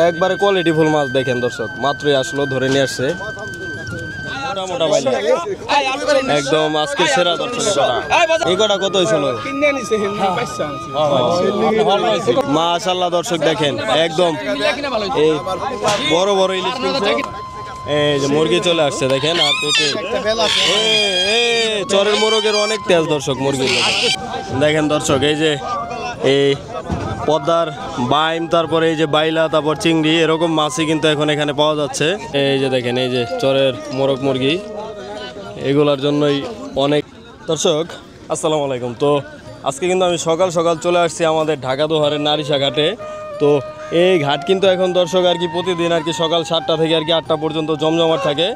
একবারে quality full মাছ দেখেন দর্শক, মাত্রই আসলো, ধরে নিয়ে আসছে মোটা বাইলা, একদম আজকে সেরা দর্শক। এই কটা কত হয়েছিল? মাশাআল্লাহ দর্শক দেখেন, একদম এই বড় বড় ইলিশ কিনছে। এই যে মুরগি চলে আসছে দেখেন, আর পেটে চরের মোরগের অনেক তেজ দর্শক মুরগি দেখেন দর্শক। এই যে এই পদ্মার বাইম, তারপরে এই যে বাইলা, তারপর চিংড়ি, এরকম মাছই কিন্তু এখন এখানে পাওয়া যাচ্ছে। এই যে দেখেন, এই যে চরের মোরগ মুরগি, এগুলোর জন্যই অনেক। দর্শক আসসালামু আলাইকুম। তো আজকে কিন্তু আমি সকাল সকাল চলে আসছি আমাদের ঢাকা দোহারের নারিশা ঘাটে। তো এই ঘাট কিন্তু এখন দর্শক আর কি প্রতিদিন আর কি সকাল 7টা থেকে আর কি 8টা পর্যন্ত জমজমাট থাকে।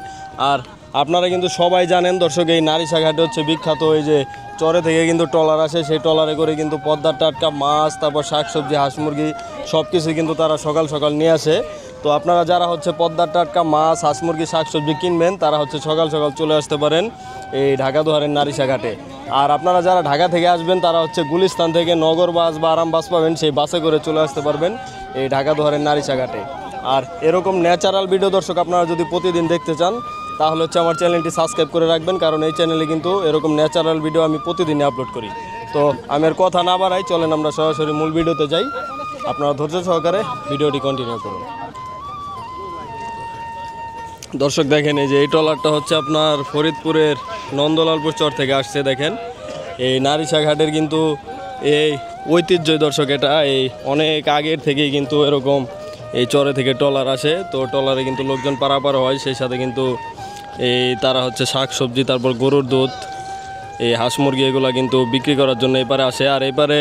আর আপনারা কিন্তু সবাই জানেন দর্শক, এই নারিশা ঘাটে হচ্ছে বিখ্যাত এই যে চরে থেকে কিন্তু ট্রলার আসে, সেই ট্রলারে করে কিন্তু পদ্মার টাটকা মাছ, তারপর শাকসবজি, হাঁস মুরগি সব কিছু কিন্তু তারা সকাল সকাল নিয়ে আসে। তো আপনারা যারা হচ্ছে পদ্মার টাটকা মাছ, হাঁস মুরগি, শাকসবজি কিনবেন, তারা হচ্ছে সকাল সকাল চলে আসতে পারেন এই ঢাকা দোহারের নারিশা ঘাটে। আর আপনারা যারা ঢাকা থেকে আসবেন, তারা হচ্ছে গুলিস্তান থেকে নগর বাস বা আরাম বাস পাবেন, সেই বাসে করে চলে আসতে পারবেন এই ঢাকা দোহারের নারিশা ঘাটে। আর এরকম ন্যাচারাল ভিডিও দর্শক আপনারা যদি প্রতিদিন দেখতে চান, তাহলে হচ্ছে আমার চ্যানেলটি সাবস্ক্রাইব করে রাখবেন, কারণ এই চ্যানেলে কিন্তু এরকম ন্যাচারাল ভিডিও আমি প্রতিদিনই আপলোড করি। তো আমি আর কথা না বাড়াই, চলেন আমরা সরাসরি মূল ভিডিওতে যাই। আপনারা ধৈর্য সহকারে ভিডিওটি কন্টিনিউ করুন। দর্শক দেখেন, এই যে এই ট্রলারটা হচ্ছে আপনার ফরিদপুরের নন্দলালপুর চর থেকে আসছে। দেখেন এই নারিশা ঘাটের কিন্তু এই ঐতিহ্যই দর্শক, এটা এই অনেক আগের থেকেই কিন্তু এরকম এই চরে থেকে ট্রলার আসে। তো ট্রলারে কিন্তু লোকজন পারাপার হয়, সেই সাথে কিন্তু এই তারা হচ্ছে শাক সবজি, তারপর গরুর দুধ, এই হাঁস মুরগি, এগুলো কিন্তু বিক্রি করার জন্য এপারে আসে। আর এপারে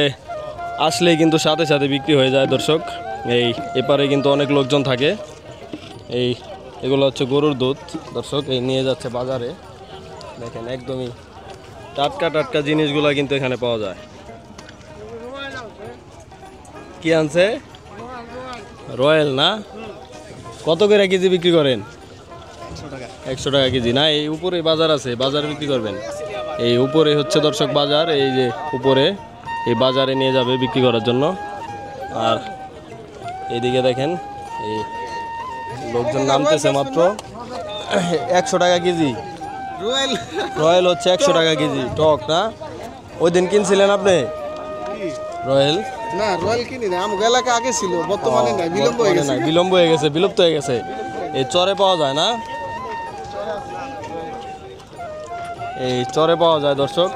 আসলেই কিন্তু সাথে সাথে বিক্রি হয়ে যায় দর্শক। এই এপারে কিন্তু অনেক লোকজন থাকে। এই এগুলো হচ্ছে গরুর দুধ দর্শক, এই নিয়ে যাচ্ছে বাজারে। দেখেন একদমই টাটকা টাটকা জিনিসগুলো কিন্তু এখানে পাওয়া যায়। কি আনছে? রয়্যাল না? কত করে কেজি বিক্রি করেন? 100 টাকা কেজি না? এই উপরে বাজার আছে, বাজারে বিক্রি করবেন। এই উপরে হচ্ছে দর্শক বাজার, এই যে উপরে এই বাজারে নিয়ে যাবে বিক্রি করার জন্য। আর এইদিকে দেখেন এই লোকজন নামতেছে মাত্র। 100 টাকা কেজি রয়্যাল হচ্ছে 100 টাকা কেজি। টক না? ওই দিন কিনছিলেন আপনি রয়্যাল? না, রয়্যাল কিনি না, আমার এলাকা আগে ছিল, বর্তমানে নাই, বিলম্ব হয়ে গেছে। বিলম্ব হয়ে গেছে, বিলুপ্ত হয়ে গেছে। এই চরে পাওয়া যায় না? এই চরে পাওয়া যায় দর্শক,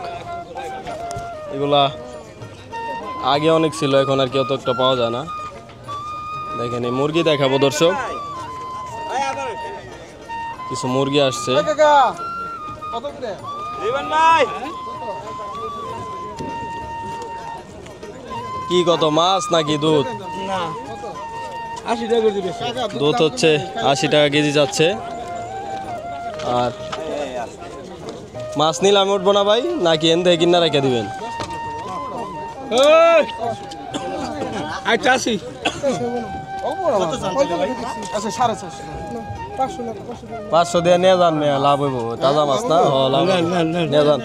এগুলা আগে অনেক ছিল, এখন আর কি অত একটা পাওয়া যায় না। দেখেন এই মুরগি দেখাবো দর্শক, কিছু মুরগি আসছে। কি কত মাছ নাকি দুধ? দুধ হচ্ছে 80 টাকা কেজি যাচ্ছে। আর মাছ নিলে আমি উঠবো না ভাই, নাকি এন থেকে কিনা রেখে দিবেন? 500 দিয়ে নিয়ে যান, লাভ হইব, তাজা মাছ না? নিয়ে যান।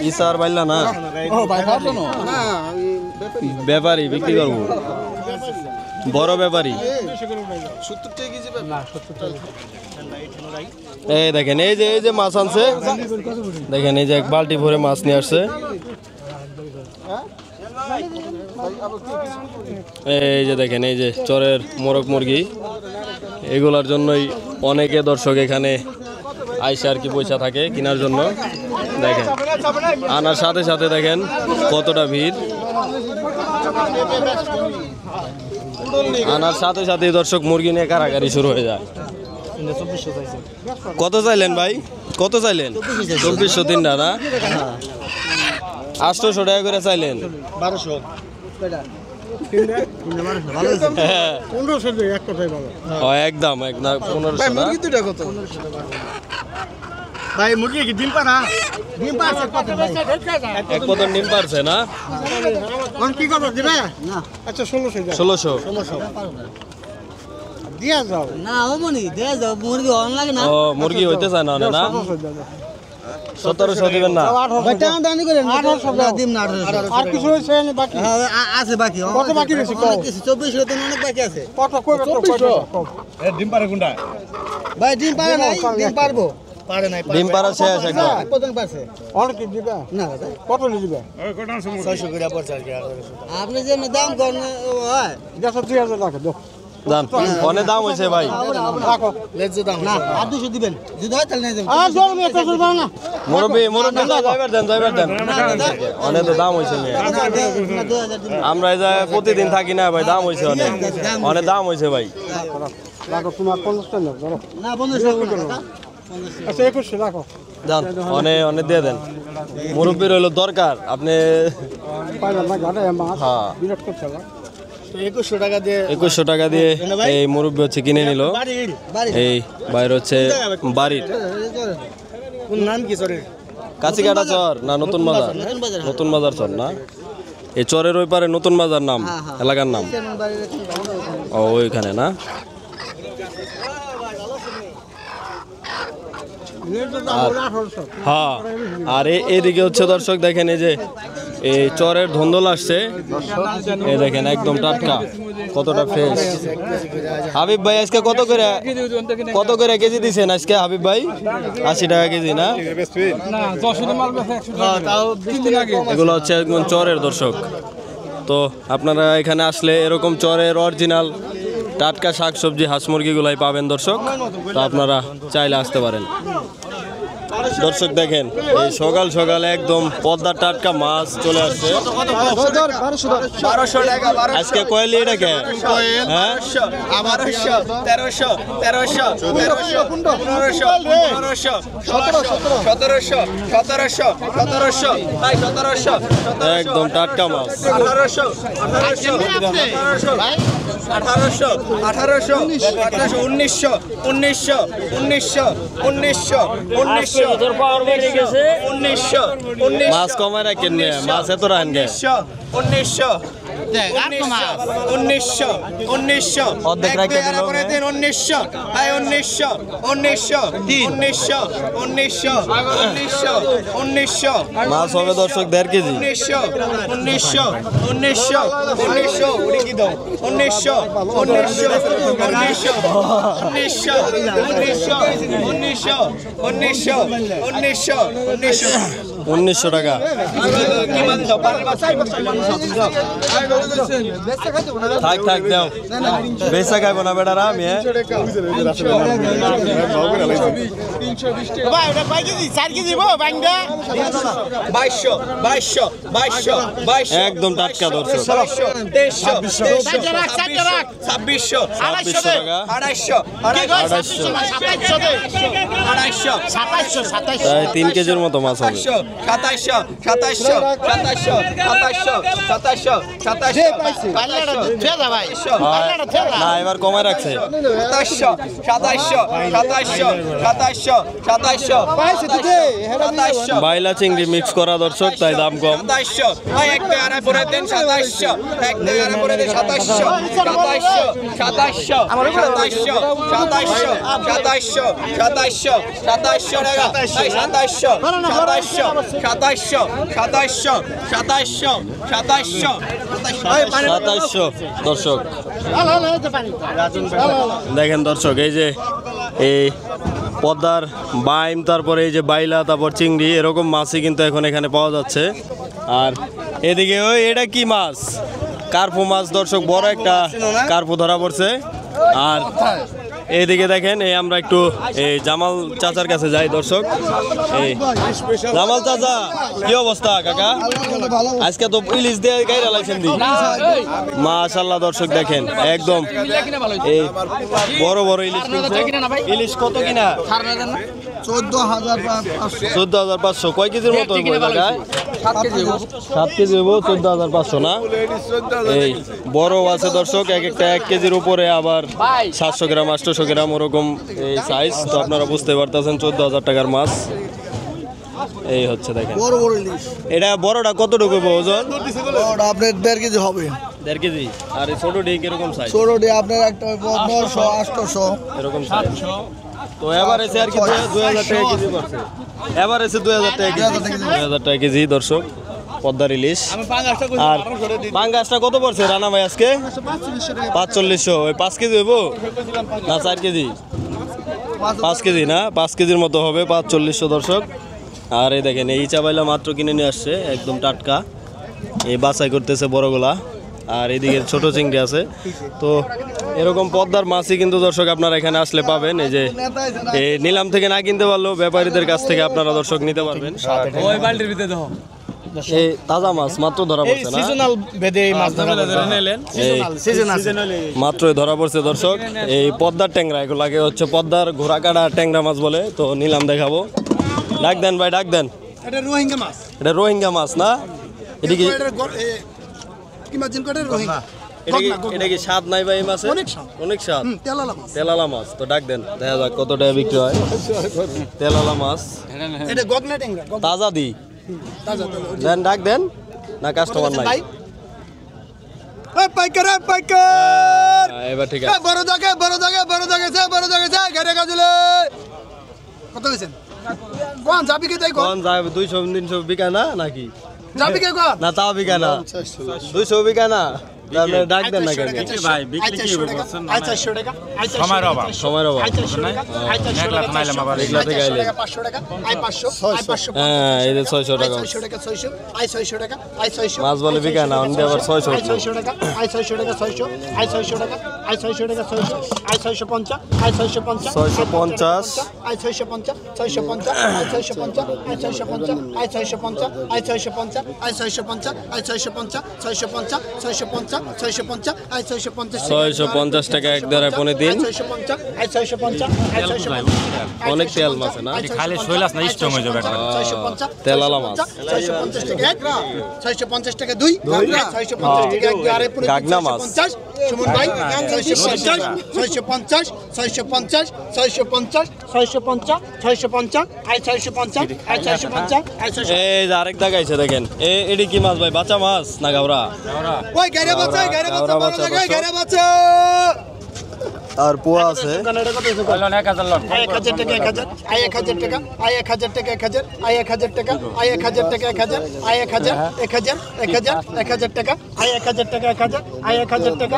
ইচার বাইলা না? ব্যাপারী বিক্রি করবো, বড় ব্যাপারী। এই দেখেন, এই যে মাছ আনছে, দেখেন এই যে এক বালতি ভরে মাছ নিয়ে আসছে। এই যে দেখেন, এই যে চরের মোরগ মুরগি, এগুলার জন্যই অনেকে দর্শক এখানে আইসা আর কি পয়সা থাকে কেনার জন্য। দেখেন আনার সাথে সাথে দেখেন কতটা ভিড়, আনার সাথে সাথে দর্শক মুরগি নিয়ে কারাকারি শুরু হয়ে যায়। কত চাইলেন ভাই? কত চাইলেন? 2400 তিনটা না? 800 টাকা করে চাইলেন। 1200 একদম 1500 না? ভাই মুরগি কি ডিম পাড়া? ডিম পারছে কত ভাই? এক পতন ডিম পারছে না? কোন কি করব দিবে? না, আচ্ছা 1600 দিয়া যাও। না ও মনি দিয়া যাও, মুরগি অন লাগে না। ও মুরগি হইতে চায় না না? 1700 দিবেন না? আর কিছু হয়েছে না বাকি? আছে বাকি কত বাকি রয়েছে? অনেক কিছু 24 দিন অনেক বাকি আছে কত কই 2400? ডিম পারে কোনটা? ভাই ডিম পারে নাই ডিম পারবো পারে নাই ডিম পাড়া শেষ একদম। কতদিন পারছে অনেক দিবে না দাদা কত দিবে? 600 করে পড়ছে আর কি আপনি যে দাম করেন হয় দেড়শো 2000 টাকা দাও দাম অনেক দাম হয়েছে ভাই। রাখো লেজ দাম না আর 200 দিবেন যদি হয় তাহলে নিয়ে যাবেন আর জোর মে তো দাও না মুরব্বি যাইবার দেন অনেক তো দাম হয়েছে না 2000 দিন আমরা এই জায়গায় প্রতিদিন থাকি না ভাই, দাম হয়েছে অনেক, অনেক দাম হয়েছে ভাই। রাখো তোমার 50 টাকা ধরো। না 1500 টাকা আচ্ছা 21 রাখো জান অনেক অনেক দিয়ে দেন, মুরব্বির হইলো দরকার আপনি। পাইলাম না গাড়ি মাছ হ্যাঁ বিরাট করছে না তো 2100 টাকা দিয়ে 2100 টাকা দিয়ে এই মুরব্বি হচ্ছে কিনে নিল। বাড়ি এই বাইরে হচ্ছে বাড়ির কোন নাম কি সরে কাছিকাটা চর না নতুন বাজার? নতুন বাজার নতুন বাজার চর না, এই চরের ওই পারে নতুন বাজার নাম, এলাকার নাম। ও ওইখানে না? হ্যাঁ। আর এদিকে হচ্ছে দর্শক দেখেন এই যে এই চরের ধন্দল আসছে, এই দেখেন একদম টাটকা, কতটা ফ্রেশ। হাবিব ভাই আজকে কত করে কেজি দিছেন আজকে হাবিব ভাই? 80 টাকা কেজি না? এগুলো হচ্ছে একদম চরের দর্শক। তো আপনারা এখানে আসলে এরকম চরের অরিজিনাল টাটকা শাকসবজি হাঁস মুরগিগুলাই পাবেন দর্শক। তো আপনারা চাইলে আসতে পারেন দর্শক। দেখেন এই সকাল সকালে একদম পদ্মার টাটকা মাছ চলে আসছে। আজকে কয়েলি এটা কে? হ্যাঁ 1700 একদম টাটকা মাছ। 1900 মাছ কমায় রাখেন গে, মাছ এত রাখেন গে। 1900 অর্ধেক রাখতে দিল। 1900 মাছ হবে দর্শক 1.5 কেজি। 1900 টাকা। থাক থাক দাও, বেচা খাইব না বেটারা আমি। একদম টাটকা দর্শক। 2600 টাকা। 250 প্রায় 3 কেজির মতো মাছ হবে। 2700 না এবার কমায় রাখছে। 2700 বাইলা চিংড়ি মিক্স করা দর্শক, তাই দাম কম। 2700 দর্শক। দেখেন দর্শক এই যে এই পদ্মার বাইম, তারপরে এই যে বাইলা, তারপর চিংড়ি, এরকম মাছই কিন্তু এখন এখানে পাওয়া যাচ্ছে। আর এদিকে ওই এটা কি মাছ? কার্পু মাছ দর্শক, বড় একটা কার্পু ধরা পড়ছে। আর এইদিকে দেখেন এই আমরা একটু এই জামাল চাচার কাছে যাই দর্শক। এই জামাল চাচা কি অবস্থা কাকা? আজকে তো ইলিশ দিয়ে গাইরা লাইছেন দি, মাশাআল্লাহ দর্শক দেখেন একদম এই বড় বড় ইলিশ কিনছে। ইলিশ কত কিনা? 14,500। কয় কেজির মতো হইব জায়গায়? 7 কেজি হইব। 14,500 না? এই বড় আছে দর্শক, এক একটা 1 কেজির উপরে, আবার 700 গ্রাম 800 গ্রাম ওরকম এই সাইজ। তো আপনারা বুঝতে পারতেছেন 14,000 টাকার মাছ এই হচ্ছে। দেখেন বড় বড় ইলিশ এটা বড়টা কতটুকু হইব ওজন? বড় আপনার 1.5 কেজি হবে। 1.5 কেজি। আর এই ছোট ডিক এরকম সাইজ? ছোট ডে আপনার একটা 900 800 এরকম সাইজ। তো এবারে আর কি 2000 টাকা কেজি পড়ছে। এভারেজে 2000 টাকা কেজি 2000 টাকা কেজি দর্শক পদ্মার ইলিশ। আর পাঙ্গাসটা কত পড়ছে রানা ভাই আজকে? 4500। ওই 5 কেজি হইব না 4 কেজি? 5 কেজি না, 5 কেজির মতো হবে, 4500 দর্শক। আর এই দেখেন এই চাবাইলা মাত্র কিনে নিয়ে আসছে একদম টাটকা, এই বাছাই করতেছে বড়গুলা। আর এদিকে ছোট চিংড়ি আছে। তো এরকম পদ্মার মাছই কিন্তু দর্শক আপনারা এখানে আসলে পাবেন। এই যে এই নিলাম থেকে না কিনতে পারলেও ব্যাপারীদের কাছ থেকে আপনারা দর্শক নিতে পারবেন। ওই বালতির ভিতরে দাও এই তাজা মাছ মাত্র ধরা পড়ছে না, সিজনাল বেদে এই মাছ ধরা নিলেন সিজনাল মাত্রই ধরা পড়ছে দর্শক। এই পদ্মার ট্যাংরা, এগুলাকে হচ্ছে পদ্মার ঘোড়াকাটা ট্যাংরা মাছ বলে। তো নিলাম দেখাবো। ডাক দেন ভাই, ডাক দেন। এটা রোহিঙ্গা মাছ। এটা রোহিঙ্গা মাছ না? এটা কি ইমাজিন করে রোহিঙ্গা। এটা কি স্বাদ নাই ভাই এই মাছে? অনেক স্বাদ। অনেক স্বাদ। তেলালা মাছ। তেলালা মাছ। তো ডাক দেন, দেখা যাক কত টাকা বিক্রি হয়। তেলালা মাছ এটা গগনা ট্যাংরা। তাজা দি তাজা তাজা। দেন, ডাক দেন না, কাস্টমার নাই। এই পাইকার, এই পাইকার। এবার ঠিক এই আছে। বড় জায়গা, বড় জায়গা, বড় জায়গা, বড় জায়গা, ঘরে কাজলে। কত হইছেন? কোন যাবি কে তাই কোন? কোন যাবে? 200 300 বিকা না নাকি? যাবি কে কোন? না তাও বিকা না, 200 বিকা না। তাহলে ডাক দেন না কেন? ভাই বিক্রি কি বলছেন? 400 টাকা। সময়ের অভাব। 400 টাকা। 400 টাকা। 500 টাকা। 500। হ্যাঁ, এই যে 600 টাকা 600 টাকা 600। 600 টাকা। 600। মাছ বলে বিকা না, অন্য আবার 600 600 টাকা। 600 টাকা 600। 600 টাকা। 600 টাকা 600। 650। 650। 650। 650। 650। 650। 650। 650। 650। 650। 650। 650 টাকা এক দেড় পনে দিন। অনেক তেল মাছ না, খালি শৈলাস না স্ট্রং হয়ে যাবে একবার। তেলালা মাছ। 650 টাকা 2, 650 টাকা 1 আরে পুরো গাগনা মাছ। সুমন ভাই 650 650 650 650 650 650 650 650 এই যে আরেক জায়গায় আছে দেখেন, এডি কি মাছ ভাই? বাচ্চা মাছ না গাওরা? ওই গায়রা বাচ্চা বড় জায়গায় গায়রা বাচ্চা। আর পোয়া আছে। 1000 টাকা 1000 1000 টাকা 1000 টাকা 1000 1000 টাকা 1000 টাকা 1000 1000 1000 1000 1000 টাকা 1000 টাকা 1000 1000 টাকা 1000 টাকা 1000 1000 টাকা 1000 টাকা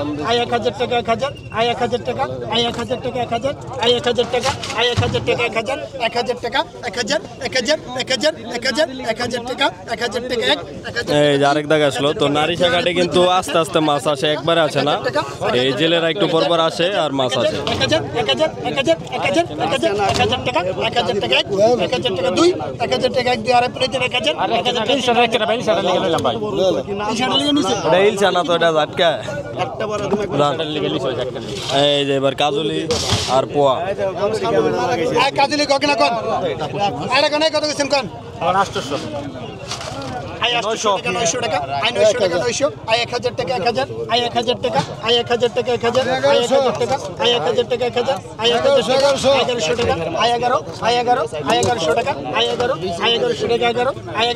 1000 1000 টাকা 1000 টাকা 1000 1000 টাকা 1000 1000 1000 1000 টাকা 1000 টাকা 1000 এই যে আরেক জায়গা আসলো। তো নারিশা ঘাটে কিন্তু আস্তে আস্তে মাছ আসে, একবারে আসে না। এই জেলেরা একটু পরপর আসে আর মাছ আসে। 1000 টাকা 1000 টাকা 1000 টাকা 2 1000 টাকা 1 2 আরে পুরো 1000 300 টাকা বেল সারা লিগে লইলাম ভাই। এটা ইলছা না তো, এটা ঝাটকা। এই যে এবার কাজলি আর পোয়া। কাজলি গগনা কোন আরে কোন কত কইছেন কোন 800 900 টাকা 900 টাকা 900 1000 টাকা 1000 1000 টাকা 1000 টাকা 1000 1000 টাকা 1000 টাকা 1000 1100 টাকা 1100 টাকা 11 1100 টাকা 11 1100 টাকা 11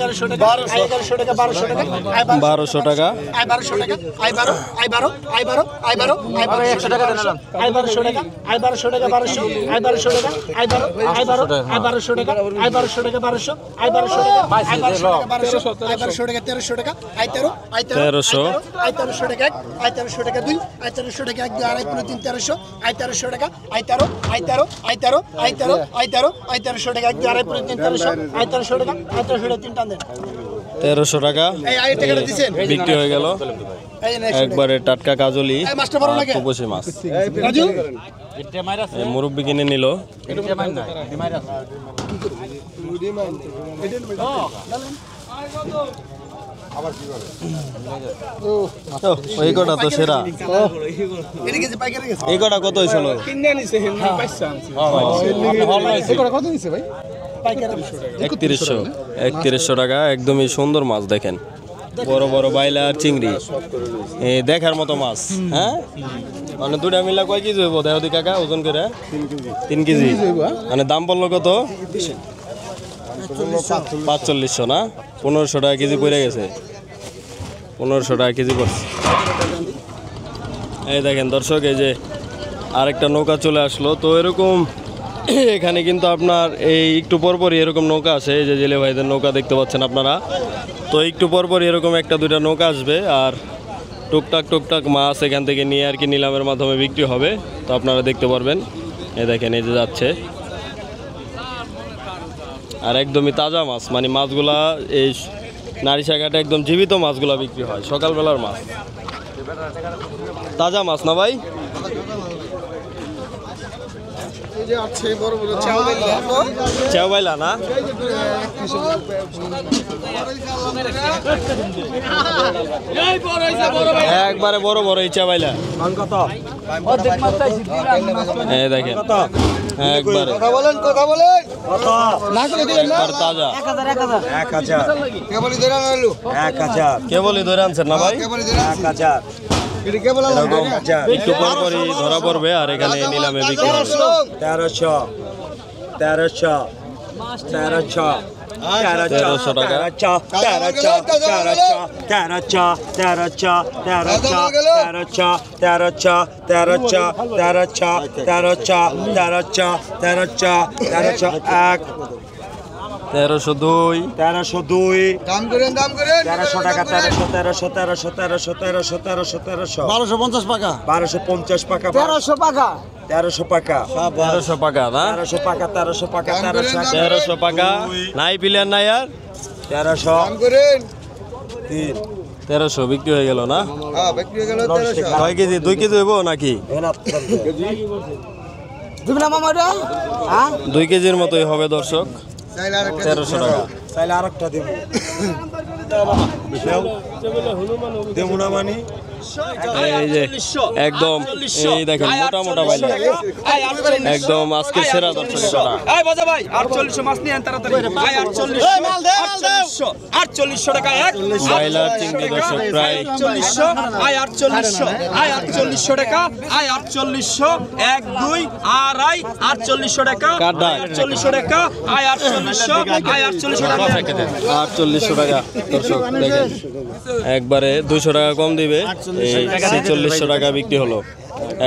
1100 টাকা 1100 টাকা 1200 টাকা 1200 টাকা 1200 টাকা 100 টাকা দিলাম 1200 টাকা 1200 টাকা 1200 1200 টাকা 1200 টাকা 1200 টাকা 1200 1200 টাকা 1200 টাকা 1300 টাকা 1300 টাকা 1300 টাকা 2 1300 টাকা 1 2 আড়াই 3 1300 1300 টাকা 1300 টাকা 1 2 আড়াই 3 1300 1300 টাকা 1300 টাকা 3 টান দেন 1300 টাকা এই আই টাকাটা দিবেন বিক্রি হয়ে গেল। এই একবারে টাটকা কাজলি এই মাছটা বড় লাগে উপসী মাছ। রাজু এটা মাইরা এই মুরব্বি কিনে নিল। এটা মাইর না মাইরা এই কটা তো সেরা। এটা গেছে পাইকারি গেছে এই কটা কত হয়েছিল? কিনে নিছে হেন পয়সা এটা কত নিছে ভাই পাইকারি 3100 টাকা। একদমই সুন্দর মাছ দেখেন, বড় বড় বাইলা আর চিংড়ি, এই দেখার মতো মাছ। হ্যাঁ মানে দুটা মিলা কয় কেজি হইব দেহদি কাকা ওজন করে? 3 কেজি। মানে দাম পড়লো কত? 4500 না, 1500 টাকা কেজি পড়ে গেছে। 1500 টাকা কেজি পড়ছে। এই দেখেন দর্শক, এই যে আরেকটা নৌকা চলে আসলো। তো এরকম এখানে কিন্তু আপনার এই একটু পরপরই এরকম নৌকা আসে, এই যে জেলে ভাইদের নৌকা দেখতে পাচ্ছেন আপনারা। তো একটু পরপরই এরকম একটা দুইটা নৌকা আসবে, আর টুকটাক মাছ এখান থেকে নিয়ে আর কি নিলামের মাধ্যমে বিক্রি হবে। তো আপনারা দেখতে পারবেন, এই দেখেন এই যে যাচ্ছে। আর একদমই তাজা মাছ, মানে মাছগুলা এই নারিশাঘাটে একদম জীবিত মাছগুলা বিক্রি হয়, সকালবেলার মাছ, তাজা মাছ না ভাই? চেওবাইলা না? একবারে বড় বড় এই চেওবাইলা। এই দেখেন একবারে তাজা। কেবলই ধরে আনছেন না ভাই? একটু পর পরই ধরা পড়বে, আর এখানে নিলামে বিক্রি হবে। 1300 1300 1300 1300 টাকা। 1302 1302 দাম করেন 1300 টাকা 1300 1250 টাকা 1250 টাকা 1300 টাকা 1300 টাকা 1300 টাকা না? 1300 টাকা 1300 টাকা 1300 টাকা নাই প্লেয়ার নাই আর 1300 দাম করেন 1300 বিক্রি হয়ে গেল না? হ্যাঁ বিক্রি হয়ে গেল 1300 কয় কেজি? 2 কেজি হইব নাকি? দিবেন না মামাটা? হ্যাঁ 2 কেজির মতোই হবে দর্শক। চাইলে আরেকটা 1300 টাকা। চাইলে আরেকটা দেব দেবো না মানে এই যে একদম এই দেখেন মোটা মোটা বাইলা, একদম আজকে সেরা দর্শক এটা। এই বাজা ভাই 4800 মাছ নিয়ে আন তাড়াতাড়ি ভাই 4800 টাকা এক বাইলার চিংড়ি দর্শক প্রায় 4800 আই 4800 আই 4800 টাকা আই 4800 1 2 আড়াই 4800 টাকা কাটা। 4800 টাকা আই 4800 আই 4800 টাকা 4800 টাকা দর্শক দেখেন, একবারে 200 টাকা কম দিবে। এই 4600 টাকা বিক্রি হলো,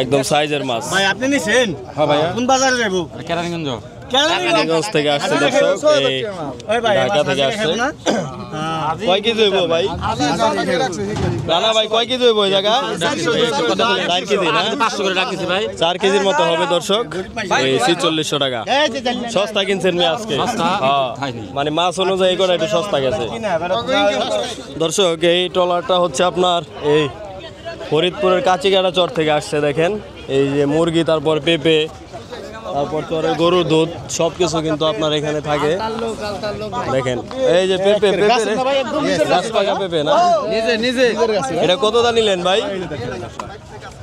একদম সাইজের মাছ। আপনি নিছেন? হ্যাঁ ভাইয়া, কোন বাজারে যাবো? কেরানীগঞ্জ কেরানীগঞ্জ থেকে আসছে দর্শক, এই ঢাকা থেকে আসছে। কয় কেজি হইব ভাই? রানা ভাই কয় কেজি হইব এই জায়গা? 4 কেজি না? 500 করে রাখিছি ভাই। 4 কেজির মতো হবে দর্শক। এই 4600 টাকা সস্তা কিনছেন মেয়ে আজকে। হ্যাঁ, মানে মাছ অনুযায়ী করে একটু সস্তা গেছে দর্শক। এই ট্রলারটা হচ্ছে আপনার এই ফরিদপুরের কাচিগাড়া চর থেকে আসছে। দেখেন এই যে মুরগি, তারপর পেঁপে, তারপর চরের গরুর দুধ, সব কিছু কিন্তু আপনার এখানে থাকে। দেখেন এই যে পেঁপে, গাছ পাকা পেঁপে না? এটা কত দা নিলেন ভাই?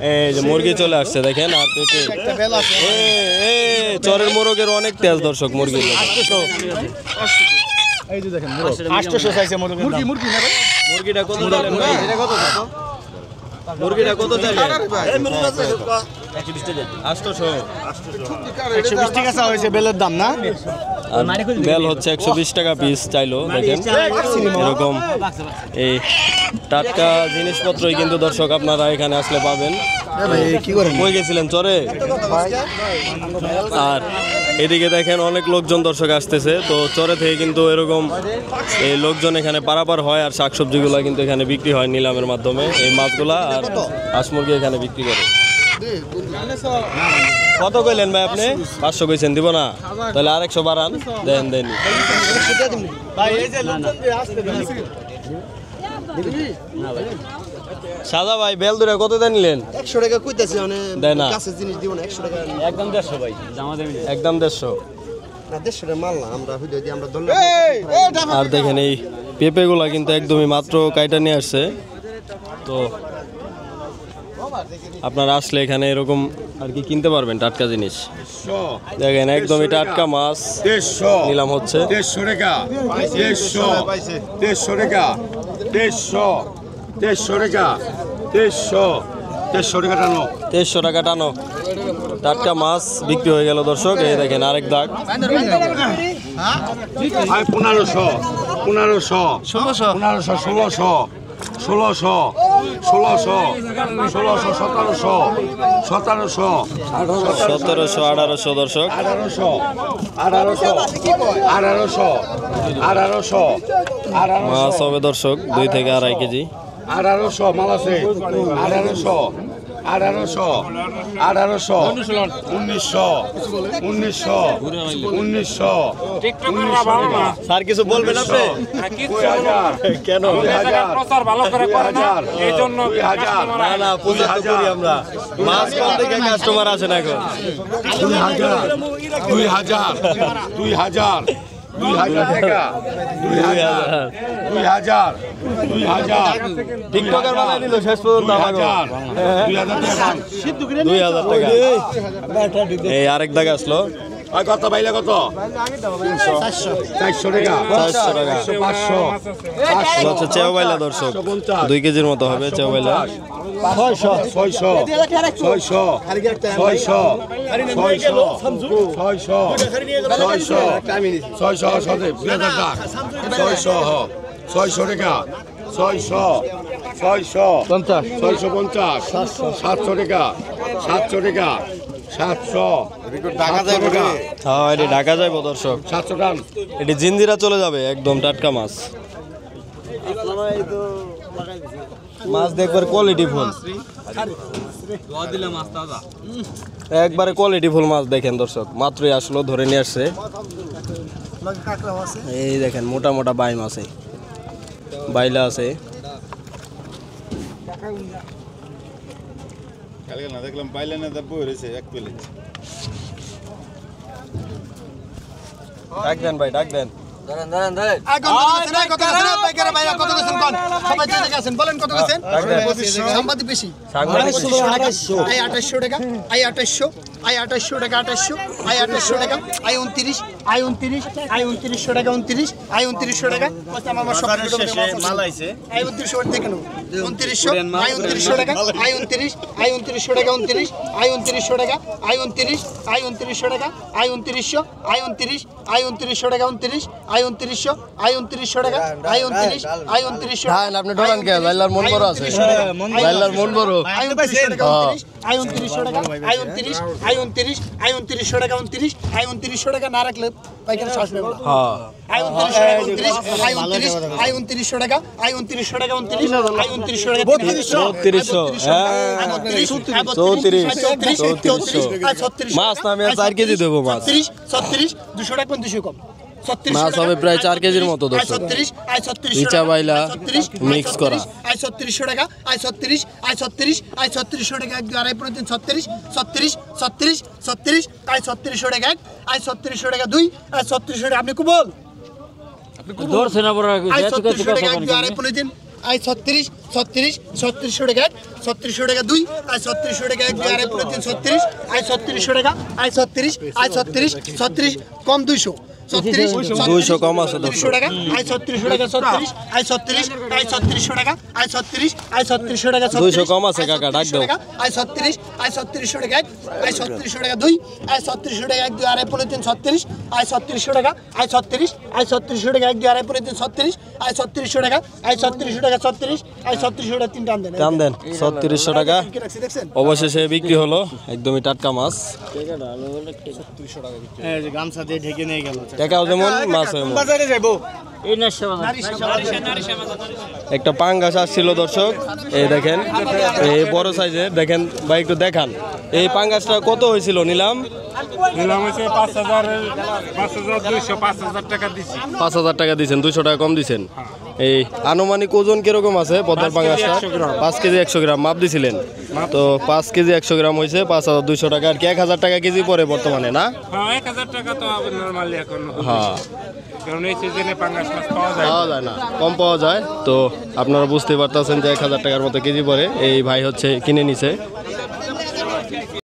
এই যে মুরগি চলে আসছে দেখেন, আর পেঁপে। চরের মোরগের অনেক তেজ দর্শক মুরগির। মুরগিটা কত দিলেন ভাই? মুরগিটা কত চাইলেন? 120 টাকা চা হয়েছে বেলের দাম না? আর বেল হচ্ছে 120 টাকা পিস চাইলো। দেখেন এরকম এই টাটকা জিনিসপত্রই কিন্তু দর্শক আপনারা এখানে আসলে পাবেন। কই গেছিলেন চরে? আর এদিকে দেখেন অনেক লোকজন দর্শক আসতেছে। তো চরে থেকে কিন্তু এরকম এই লোকজন এখানে পারাপার হয়, আর শাকসবজিগুলো কিন্তু এখানে বিক্রি হয় নিলামের মাধ্যমে। এই মাছগুলা আর হাঁস মুরগি এখানে বিক্রি করে। কত কইলেন ভাই আপনি? 500 কইছেন, দিব না? তাহলে আর 100 বাড়ান, দেন দেন। সাদা ভাই বেল দুরা কত দেন নিলেন? 100 টাকা কইতাছি মানে দেয় না। কাছে জিনিস দিব না 100 টাকা। একদম 150 ভাই জামা দেবেন একদম 150। না 150 টাকা মাল না, আমরা হইলো দি আমরা দল। আর দেখেন এই পেঁপেগুলা কিন্তু একদমই মাত্র কাইটা নিয়ে আসছে। তো আপনারা আসলে এখানে এরকম আর কি কিনতে পারবেন টাটকা জিনিস। দেখেন একদমই টাটকা মাছ নিলাম হচ্ছে 150 টাকা 150 টাকা 150 টাকা 150 টাকা টানো 2300 টাকা টানো। টাটকা মাছ বিক্রি হয়ে গেল দর্শক। এই দেখেন আরেক দাগ। 1500 1600 1600 1600 ষোলোশো, 1700, 1700, 1700 1800 দর্শক 1800, 1800, 1800, 1800, মাছ হবে দর্শক 2 থেকে 2.5 কেজি 1800 মাল আছে 1800, 1800, 1800, 1900, 1900, 1900, স্যার কিছু বলবেন আপনি 2000, কেন 2000, ভালো করে করে না এই জন্য 2000, না না পূজা তো করি আমরা মাছ কোন থেকে কাস্টমার আসে না এখন 2000, 2000, 2000 টাকা 2000, 2000, 2000, টিকটকার বানাই দিল শেষ পর্যন্ত আমাকে 2000 টাকা 2000 টাকা এই আরেক দাগ আসলো আর কত বাইলে কত 400 টাকা 400 টাকা 500, এগুলো হচ্ছে চেও বাইলা দর্শক 2 কেজির মতো হবে চেও বাইলা 600, 600, 600, 600, 600 টাকা 600, 650, 700 টাকা 700 টাকা 700 টাকা হ্যাঁ এটি ঢাকা যাইব দর্শক 700 টাকা এটি জিন্দিরা চলে যাবে একদম টাটকা মাছ মাছ দেখবার কোয়ালিটি ফুল একবারে কোয়ালিটি ফুল মাছ দেখেন দর্শক মাত্রই আসলো ধরে নিয়ে আসছে এই দেখেন মোটা মোটা বাইম আছে বাইলা আছে কালকে না দেখলাম পাইলে না বই রয়েছে এক প্লেট ডাক দেন ভাই ডাক দেন বলেন কত গেছেন সাংবাদিক বেশি সাংবাদিক 2800 টাকা 2800 টাকা 2800 টাকা 29 টাকা 29 টাকা আমার সব মাল আইছে 2900 থেকে নাও 2900 টাকা 29 টাকা 29 টাকা 29 টাকা 2900 টাকা 29 টাকা 29 হ্যাঁ আপনি ঢোকান কে লাইলার মন বড় আছে লাইলার মন বড় 29 টাকা 29 টাকা 29 টাকা না রাখলে পাইকারি শ্বাস নেবে না হ্যাঁ 29 টাকা 29 টাকা 29 টাকা 3200 মাছ না আমি 4 কেজি দেবো মাছ 36 200 টাকা 200 কম মাছ হবে প্রায় 4 কেজির মতো দর্শক ইচা বাইলা মিক্স করা 3600 টাকা 36 টাকা 2.5 36 3600 টাকা 3600 টাকা 2 3600 টাকা আপনি কো বল ধরছে না বড় এত কাছে 3600 টাকা 2.5 দিন 36 টাকা 3600 টাকা 2 3600 টাকা 2.5 36 36 কম 200 200 কম আছে 3600 টাকা 3600 টাকা 3600 টাকা 3600 টাকা 200 কম আছে কাকা ডাক দাও 3600 টাকা 3600 টাকা 2 3600 টাকা 1 2 আড়াই 36 3600 টাকা 3600 টাকা 1 2 আড়াই 36 3600 টাকা 3600 টাকা 3600 টাকা তিনটা দেন টান দেন 3600 টাকা অবশেষে বিক্রি হলো একদমই টাটকা মাছ এই যে গামছা দিয়ে ঢেকে নিয়ে গেল টাকাও যেমন মাছ যেমন বাজারে যাইবো এই না সেবা একটা পাঙ্গাস আসছিল দর্শক এই দেখেন এই বড় সাইজের দেখেন ভাই একটু দেখান এই পাঙ্গাসটা কত হয়েছিল নিলাম নিলাম হচ্ছে 5200 5000 টাকা দিছি 5000 টাকা দিয়েছেন 200 টাকা কম দিয়েছেন এই আনুমানিক ওজন কিরকম আছে পদ্মার পাঙ্গাসটা 5 কেজি 100 গ্রাম মাপ দিছিলেন তো 5 কেজি 100 গ্রাম হয়েছে 5200 টাকা আর কি 1000 টাকা কেজি পরে বর্তমানে না হ্যাঁ 1000 টাকা তো নরমালি এখন হ্যাঁ কারণ এই সিজনে পাঙ্গাস মাছ পাওয়া যায় পাওয়া যায় না কম পাওয়া যায় তো আপনারা বুঝতে পারতেছেন যে 1000 টাকার মতো কেজি পরে এই ভাই হচ্ছে কিনে নিছে